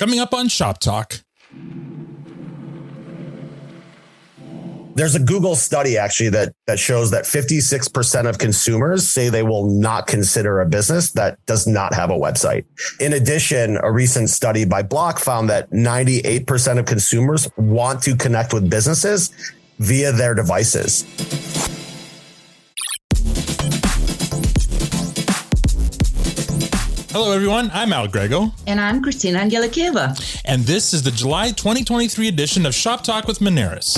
Coming up on Shop Talk. There's a Google study actually that shows that 56% of consumers say they will not consider a business that does not have a website. In addition, a recent study by Block found that 98% of consumers want to connect with businesses via their devices. Hello, everyone. I'm Al Grego. And I'm Christina Angelikieva. And this is the July 2023 edition of Shop Talk with Moneris.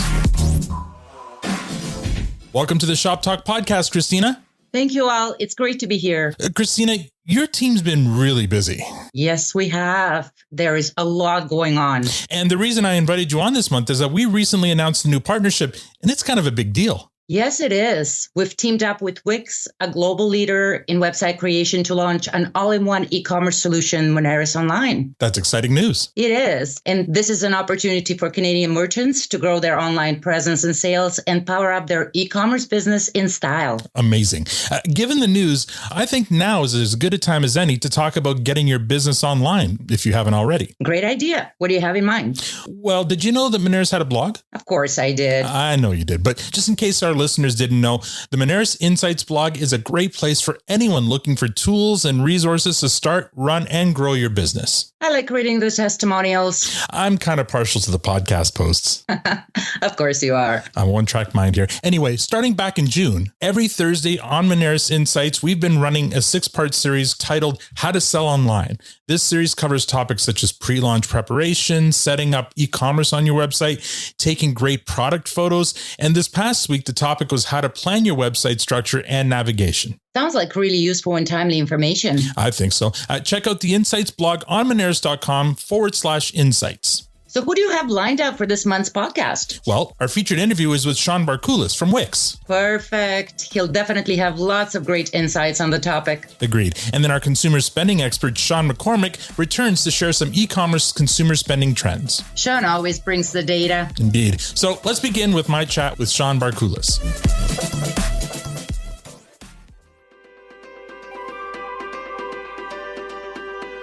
Welcome to the Shop Talk podcast, Christina. Thank you, Al. It's great to be here. Christina, your team's been really busy. Yes, we have. There is a lot going on. And the reason I invited you on this month is that we recently announced a new partnership, and it's kind of a big deal. Yes, it is. We've teamed up with Wix, a global leader in website creation, to launch an all-in-one e-commerce solution, Moneris Online. That's exciting news. It is. And this is an opportunity for Canadian merchants to grow their online presence and sales and power up their e-commerce business in style. Amazing. Given the news, I think now is as good a time as any to talk about getting your business online, if you haven't already. Great idea. What do you have in mind? Well, did you know that Moneris had a blog? Of course I did. I know you did, but just in case our listeners didn't know, the Moneris Insights blog is a great place for anyone looking for tools and resources to start, run, and grow your business. I like reading those testimonials. I'm kind of partial to the podcast posts. Of course you are. I'm one-track mind here. Anyway, starting back in June, every Thursday on Moneris Insights, we've been running a 6-part series titled How to Sell Online. This series covers topics such as pre-launch preparation, setting up e-commerce on your website, taking great product photos, and this past week, the topic was how to plan your website structure and navigation. Sounds like really useful and timely information. I think so. Check out the Insights blog on moneris.com/insights. So who do you have lined up for this month's podcast? Well, our featured interview is with Sean Barkulis from Wix. Perfect. He'll definitely have lots of great insights on the topic. Agreed. And then our consumer spending expert, Sean McCormick, returns to share some e-commerce consumer spending trends. Sean always brings the data. Indeed. So let's begin with my chat with Sean Barkulis.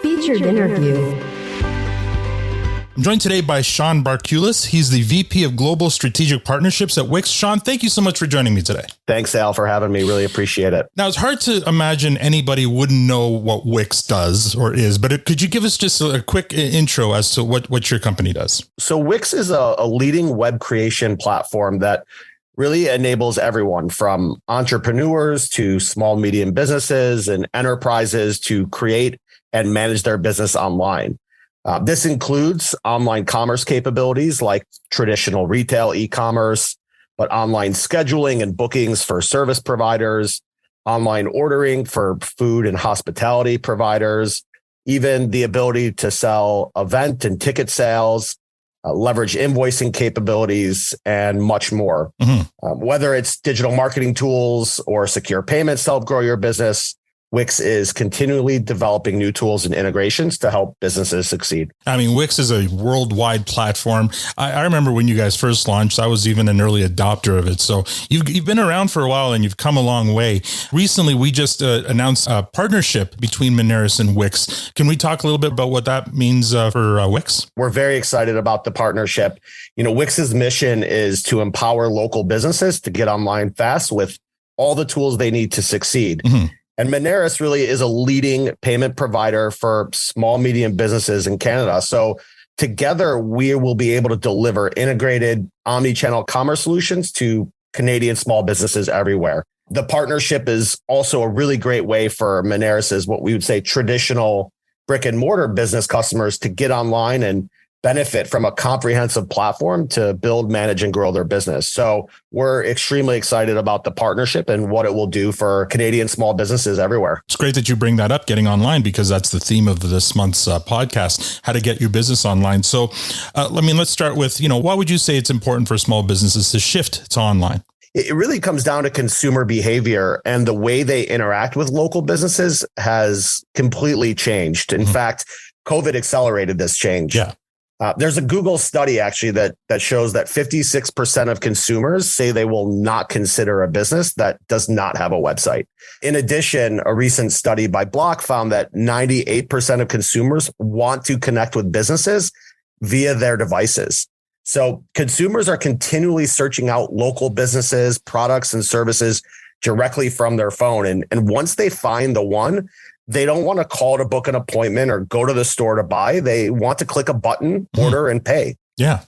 Featured interview. I'm joined today by Sean Barkulis. He's the VP of Global Strategic Partnerships at Wix. Sean, thank you so much for joining me today. Thanks, Al, for having me. Really appreciate it. Now, it's hard to imagine anybody wouldn't know what Wix does or is, but could you give us just a quick intro as to what your company does? So Wix is a leading web creation platform that really enables everyone from entrepreneurs to small, medium businesses and enterprises to create and manage their business online. This includes online commerce capabilities like traditional retail e-commerce, but online scheduling and bookings for service providers, online ordering for food and hospitality providers, even the ability to sell event and ticket sales, leverage invoicing capabilities, and much more. Whether it's digital marketing tools or secure payments to help grow your business, Wix is continually developing new tools and integrations to help businesses succeed. I mean, Wix is a worldwide platform. I remember when you guys first launched, I was even an early adopter of it. So you've been around for a while and you've come a long way. Recently, we just announced a partnership between Moneris and Wix. Can we talk a little bit about what that means for Wix? We're very excited about the partnership. You know, Wix's mission is to empower local businesses to get online fast with all the tools they need to succeed. And Moneris really is a leading payment provider for small, medium businesses in Canada. So together, we will be able to deliver integrated omni-channel commerce solutions to Canadian small businesses everywhere. The partnership is also a really great way for Moneris' what we would say traditional brick and mortar business customers to get online and benefit from a comprehensive platform to build, manage, and grow their business. So we're extremely excited about the partnership and what it will do for Canadian small businesses everywhere. It's great that you bring that up, getting online, because that's the theme of this month's podcast, how to get your business online. So, let's start with, why would you say it's important for small businesses to shift to online? It really comes down to consumer behavior, and the way they interact with local businesses has completely changed. In fact, COVID accelerated this change. Yeah. There's a Google study actually that shows that 56% of consumers say they will not consider a business that does not have a website. In addition, a recent study by Block found that 98% of consumers want to connect with businesses via their devices. So consumers are continually searching out local businesses, products, and services directly from their phone. And once they find the one, they don't want to call to book an appointment or go to the store to buy. They want to click a button, order, and pay. Yeah.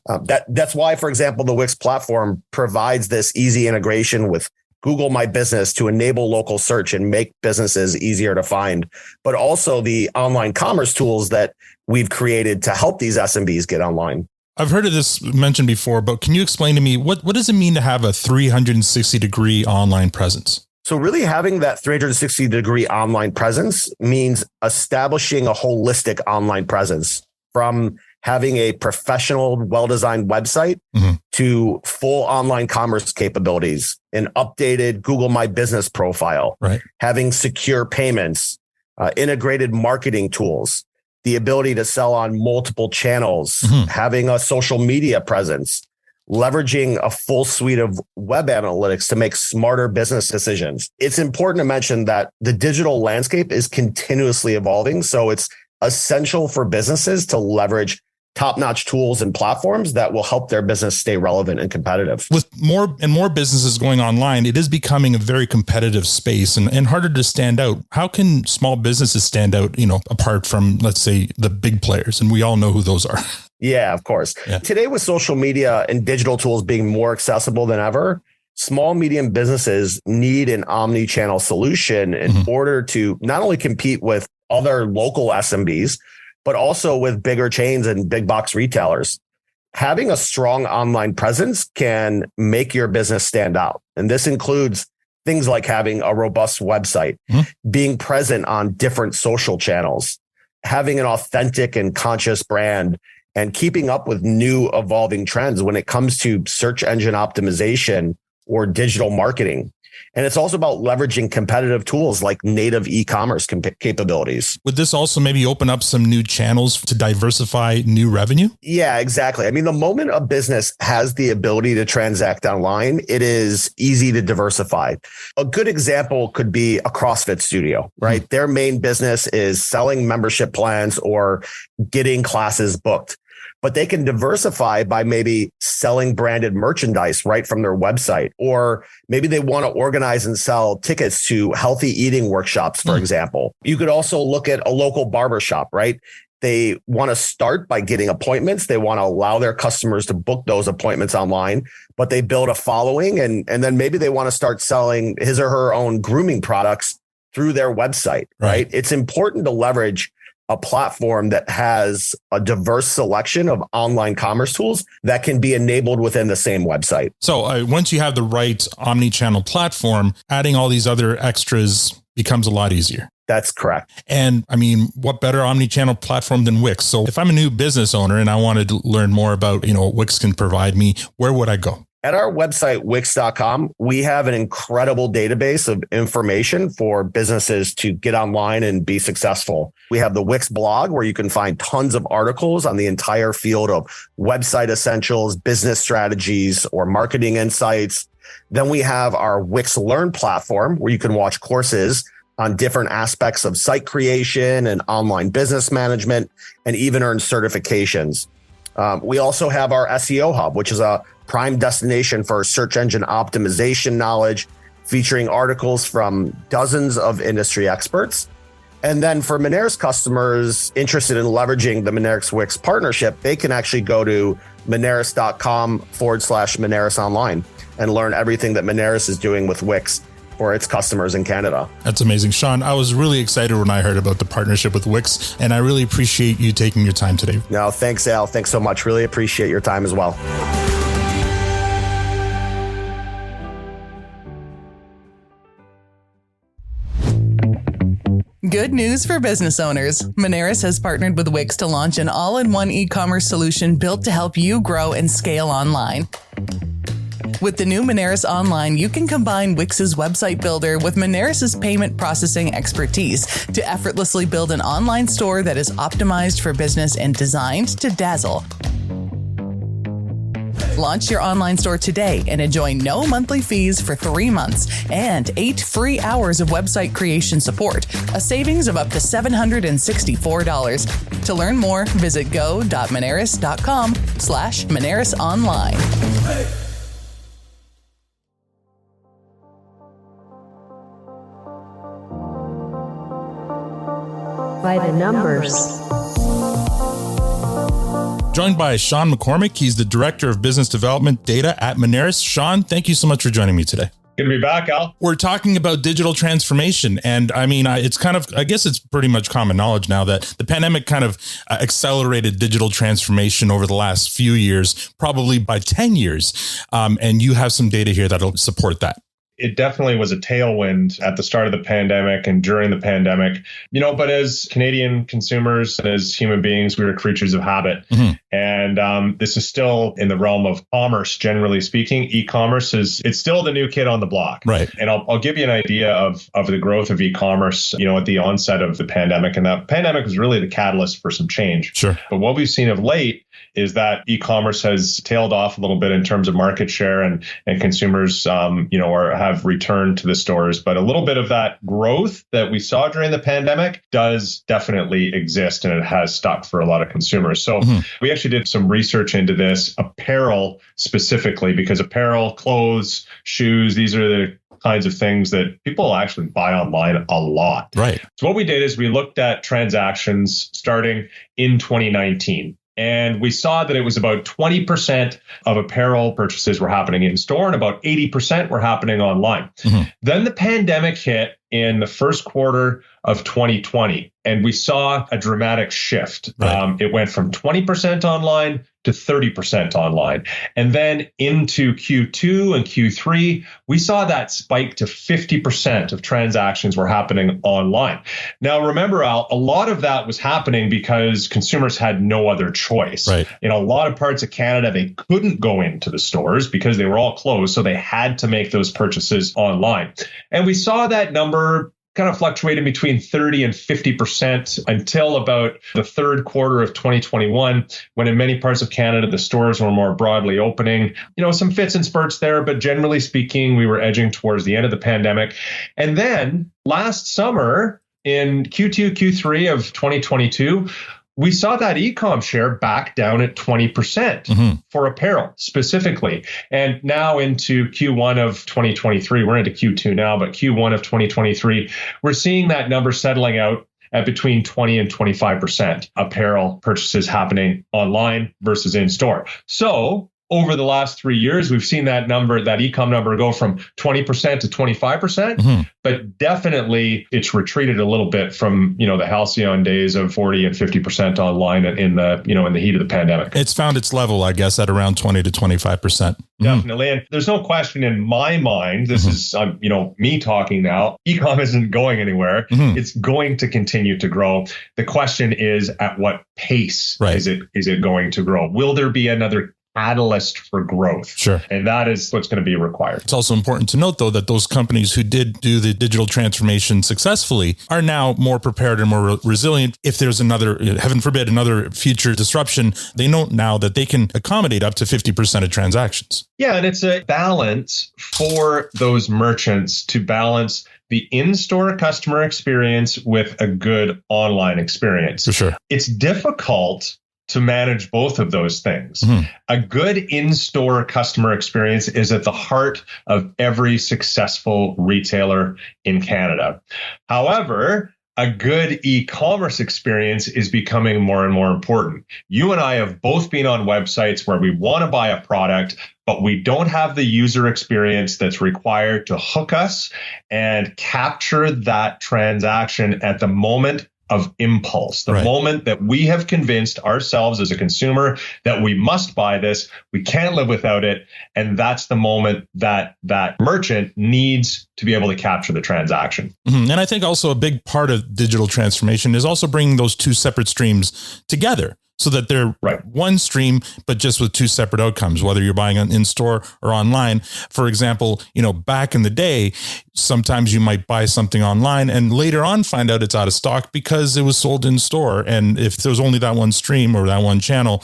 That's why, for example, the Wix platform provides this easy integration with Google My Business to enable local search and make businesses easier to find, but also the online commerce tools that we've created to help these SMBs get online. I've heard of this mentioned before, but can you explain to me what does it mean to have a 360-degree online presence? So really having that 360-degree online presence means establishing a holistic online presence, from having a professional, well-designed website to full online commerce capabilities, an updated Google My Business profile, having secure payments, integrated marketing tools, the ability to sell on multiple channels, having a social media presence, leveraging a full suite of web analytics to make smarter business decisions. It's important to mention that the digital landscape is continuously evolving. So it's essential for businesses to leverage top-notch tools and platforms that will help their business stay relevant and competitive. With more and more businesses going online, it is becoming a very competitive space and harder to stand out. How can small businesses stand out, apart from, let's say, the big players? And we all know who those are. Yeah, of course. Yeah. Today, with social media and digital tools being more accessible than ever, small, medium businesses need an omni-channel solution in order to not only compete with other local SMBs, but also with bigger chains and big box retailers. Having a strong online presence can make your business stand out. And this includes things like having a robust website, being present on different social channels, having an authentic and conscious brand, and keeping up with new evolving trends when it comes to search engine optimization or digital marketing. And it's also about leveraging competitive tools like native e-commerce capabilities. Would this also maybe open up some new channels to diversify new revenue? Yeah, exactly. I mean, the moment a business has the ability to transact online, it is easy to diversify. A good example could be a CrossFit studio, right? Their main business is selling membership plans or getting classes booked. But they can diversify by maybe selling branded merchandise right from their website, or maybe they want to organize and sell tickets to healthy eating workshops, for example. You could also look at a local barbershop, right? They want to start by getting appointments. They want to allow their customers to book those appointments online, but they build a following, and then maybe they want to start selling his or her own grooming products through their website, right? It's important to leverage a platform that has a diverse selection of online commerce tools that can be enabled within the same website. So once you have the right omni-channel platform, adding all these other extras becomes a lot easier. That's correct. And I mean, what better omni-channel platform than Wix? So if I'm a new business owner and I wanted to learn more about, what Wix can provide me, where would I go? At our website, Wix.com, we have an incredible database of information for businesses to get online and be successful. We have the Wix blog, where you can find tons of articles on the entire field of website essentials, business strategies, or marketing insights. Then we have our Wix Learn platform, where you can watch courses on different aspects of site creation and online business management, and even earn certifications. We also have our SEO hub, which is a prime destination for search engine optimization knowledge, featuring articles from dozens of industry experts. And then for Moneris customers interested in leveraging the Moneris Wix partnership, they can actually go to moneris.com/Moneris online and learn everything that Moneris is doing with Wix for its customers in Canada. That's amazing. Sean, I was really excited when I heard about the partnership with Wix, and I really appreciate you taking your time today. No, thanks, Al. Thanks so much. Really appreciate your time as well. Good news for business owners. Moneris has partnered with Wix to launch an all-in-one e-commerce solution built to help you grow and scale online. With the new Moneris Online, you can combine Wix's website builder with Moneris' payment processing expertise to effortlessly build an online store that is optimized for business and designed to dazzle. Launch your online store today and enjoy no monthly fees for 3 months and 8 free hours of website creation support, a savings of up to $764. To learn more, visit go.moneris.com/monerisonline. By the numbers. Joined by Sean McCormick. He's the Director of Business Development Data at Moneris. Sean, thank you so much for joining me today. Good to be back, Al. We're talking about digital transformation. And I mean, it's kind of, I guess it's pretty much common knowledge now that the pandemic kind of accelerated digital transformation over the last few years, probably by 10 years. And you have some data here that'll support that. It definitely was a tailwind at the start of the pandemic and during the pandemic, but as Canadian consumers and as human beings, we are creatures of habit. Mm-hmm. And this is still in the realm of commerce, generally speaking. E-commerce it's still the new kid on the block. Right. And I'll give you an idea of the growth of e-commerce, at the onset of the pandemic. And that pandemic was really the catalyst for some change. Sure. But what we've seen of late is that e-commerce has tailed off a little bit in terms of market share and consumers, have returned to the stores. But a little bit of that growth that we saw during the pandemic does definitely exist, and it has stuck for a lot of consumers. So we actually did some research into this, apparel specifically, because apparel, clothes, shoes, these are the kinds of things that people actually buy online a lot. Right. So what we did is we looked at transactions starting in 2019. And we saw that it was about 20% of apparel purchases were happening in store and about 80% were happening online. Mm-hmm. Then the pandemic hit in the first quarter of 2020, and we saw a dramatic shift. Right. It went from 20% online to 30% online. And then into Q2 and Q3, we saw that spike to 50% of transactions were happening online. Now, remember, Al, a lot of that was happening because consumers had no other choice. Right. In a lot of parts of Canada, they couldn't go into the stores because they were all closed. So they had to make those purchases online. And we saw that number kind of fluctuated between 30 and 50% until about the third quarter of 2021, when in many parts of Canada, the stores were more broadly opening. Some fits and spurts there, but generally speaking, we were edging towards the end of the pandemic. And then last summer in Q2, Q3 of 2022, we saw that e-com share back down at 20% for apparel specifically. And now into Q1 of 2023, we're into Q2 now, but Q1 of 2023, we're seeing that number settling out at between 20 and 25% apparel purchases happening online versus in store. So over the last 3 years, we've seen that number, that e-com number, go from 20% to 25%, but definitely it's retreated a little bit from, the halcyon days of 40 and 50% online in the heat of the pandemic. It's found its level, I guess, at around 20 to 25%. Definitely. And there's no question in my mind, this is, me talking now, e-com isn't going anywhere. It's going to continue to grow. The question is, at what pace is it going to grow? Will there be another catalyst for growth? Sure. And that is what's going to be required. It's also important to note, though, that those companies who did do the digital transformation successfully are now more prepared and more resilient. If there's another, heaven forbid, another future disruption, they know now that they can accommodate up to 50% of transactions. Yeah, and it's a balance for those merchants to balance the in-store customer experience with a good online experience. For sure. It's difficult to manage both of those things. A good in-store customer experience is at the heart of every successful retailer in Canada. However, a good e-commerce experience is becoming more and more important. You and I have both been on websites where we want to buy a product, but we don't have the user experience that's required to hook us and capture that transaction at the moment of impulse, the moment that we have convinced ourselves as a consumer that we must buy this, we can't live without it. And that's the moment that that merchant needs to be able to capture the transaction. And I think also a big part of digital transformation is also bringing those two separate streams together, so that they're one stream, but just with two separate outcomes, whether you're buying in store or online. For example, back in the day, sometimes you might buy something online and later on find out it's out of stock because it was sold in store. And if there's only that one stream or that one channel,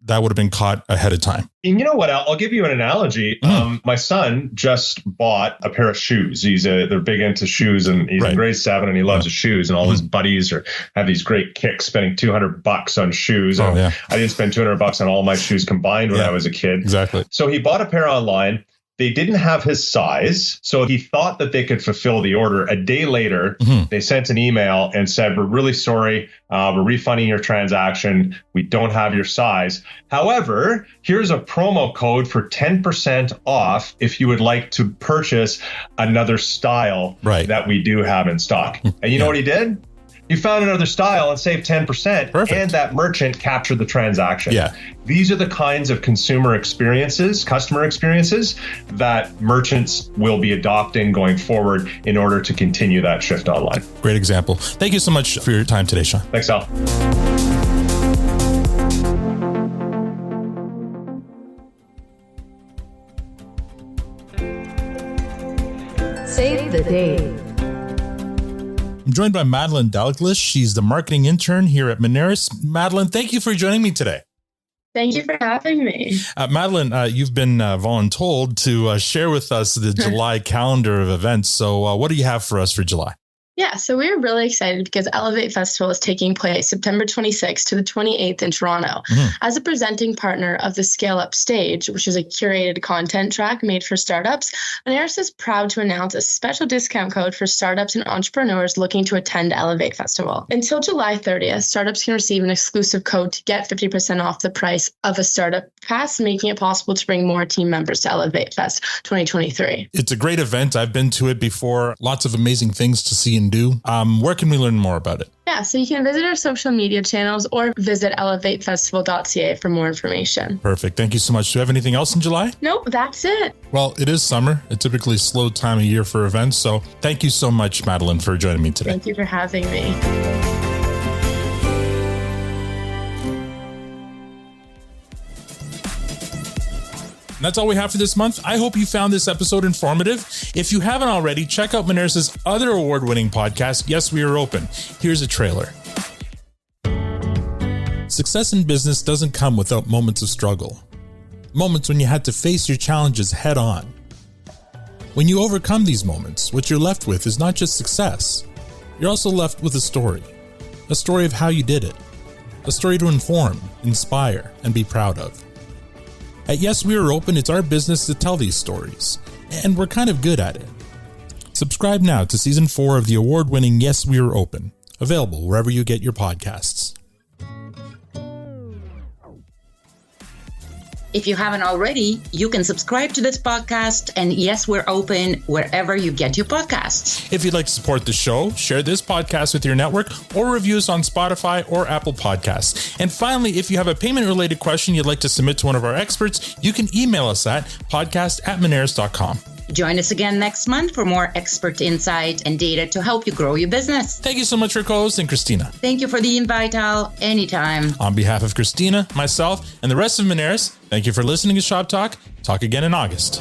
that would have been caught ahead of time. And you know what? I'll give you an analogy. My son just bought a pair of shoes. They're big into shoes, and he's in grade 7, and he loves his shoes. And all his buddies have these great kicks, spending $200 on shoes. I didn't spend $200 on all my shoes combined when I was a kid. Exactly. So he bought a pair online. They didn't have his size, so he thought that they could fulfill the order. A day later, they sent an email and said, "We're really sorry. We're refunding your transaction. We don't have your size. However, here's a promo code for 10% off if you would like to purchase another style that we do have in stock." And you know what he did? He found another style and saved 10%. Perfect. And that merchant captured the transaction. Yeah. These are the kinds of customer experiences that merchants will be adopting going forward in order to continue that shift online. Great example. Thank you so much for your time today, Sean. Thanks, Al. Save the date. I'm joined by Madeline Dalglish. She's the marketing intern here at Moneris. Madeline, thank you for joining me today. Thank you for having me. Madeline, you've been voluntold to share with us the July calendar of events. So what do you have for us for July? Yeah, so we're really excited because Elevate Festival is taking place September 26th to the 28th in Toronto. As a presenting partner of the Scale Up stage, which is a curated content track made for startups, Moneris is proud to announce a special discount code for startups and entrepreneurs looking to attend Elevate Festival. Until July 30th, startups can receive an exclusive code to get 50% off the price of a startup pass, making it possible to bring more team members to Elevate Fest 2023. It's a great event. I've been to it before. Lots of amazing things to see and do. Where can we learn more about it? Yeah, so you can visit our social media channels or visit elevatefestival.ca for more information. Perfect. Thank you so much. Do you have anything else in July? Nope, that's it. Well, it is summer, a typically slow time of year for events. So thank you so much, Madeline, for joining me today. Thank you for having me. That's all we have for this month. I hope you found this episode informative. If you haven't already, check out Moneris' other award-winning podcast, Yes, We Are Open. Here's a trailer. Success in business doesn't come without moments of struggle. Moments when you had to face your challenges head on. When you overcome these moments, what you're left with is not just success. You're also left with a story of how you did it. A story to inform, inspire, and be proud of. At Yes, We Are Open, it's our business to tell these stories, and we're kind of good at it. Subscribe now to Season 4 of the award-winning Yes, We Are Open, available wherever you get your podcasts. If you haven't already, you can subscribe to this podcast, and Yes, We're Open wherever you get your podcasts. If you'd like to support the show, share this podcast with your network or review us on Spotify or Apple Podcasts. And finally, if you have a payment-related question you'd like to submit to one of our experts, you can email us at podcast@moneris.com. Join us again next month for more expert insight and data to help you grow your business. Thank you so much for co-hosting, Christina. Thank you for the invite, Al. Anytime. On behalf of Christina, myself, and the rest of Moneris, thank you for listening to Shop Talk. Talk again in August.